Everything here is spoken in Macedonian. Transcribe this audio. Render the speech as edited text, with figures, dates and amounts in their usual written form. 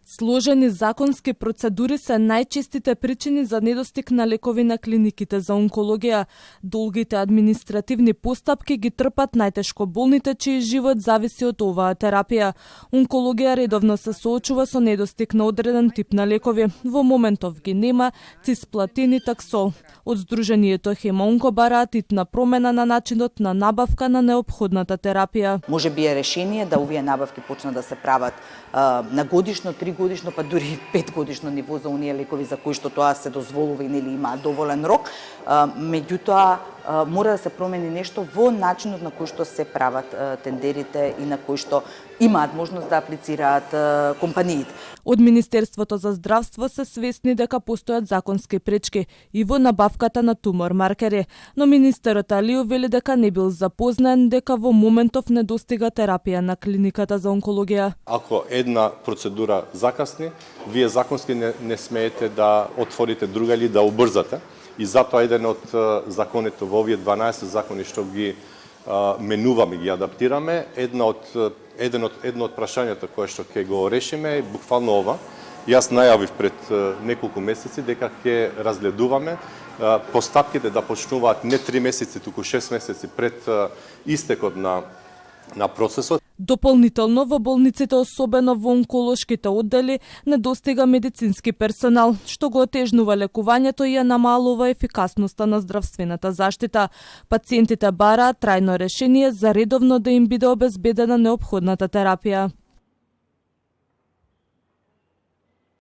Сложени законски процедури се најчестите причини за недостиг на лекови на клиниките за онкологија. Долгите административни постапки ги трпат најтешко болните чиј живот зависи од оваа терапија. Онкологија редовно се соочува со недостиг на одреден тип на лекови. Во моментов ги нема цисплатин и таксол. Од Сдруженијето Хемонко бараат итна промена на начинот на набавка на неопходната терапија. Може би е решение да овие набавки почнат да се прават на годишно, 3 годишно, па дури 5 годишно ниво за оние лекови за кои што тоа се дозволува и нели има доволен рок. Меѓутоа мора да се промени нешто во начинот на кој што се прават тендерите и на кој што имаат можност да аплицираат компаниите. Од Министерството за здравство се свесни дека постојат законски пречки и во набавката на тумор маркери, но министерот Алиев вели дека не бил запознан дека во моментов не достига терапија на клиниката за онкологија. Ако една процедура закасни, вие законски не смеете да отворите друга или да убрзате. И затоа еден од законите во овие 12 закони што ги менуваме, ги адаптираме, едно од прашањата кое што ќе го решиме е буквално ова. Јас најавив пред неколку месеци дека ќе разгледуваме постапките да почнуваат не 3 месеци, туку 6 месеци пред истекот на процесот. Дополнително во болниците, особено во онколошките оддели, недостига медицински персонал, што го отежнува лекувањето и ја намалува ефикасноста на здравствената заштита. Пациентите бараат трајно решение за редовно да им биде обезбедена неопходната терапија.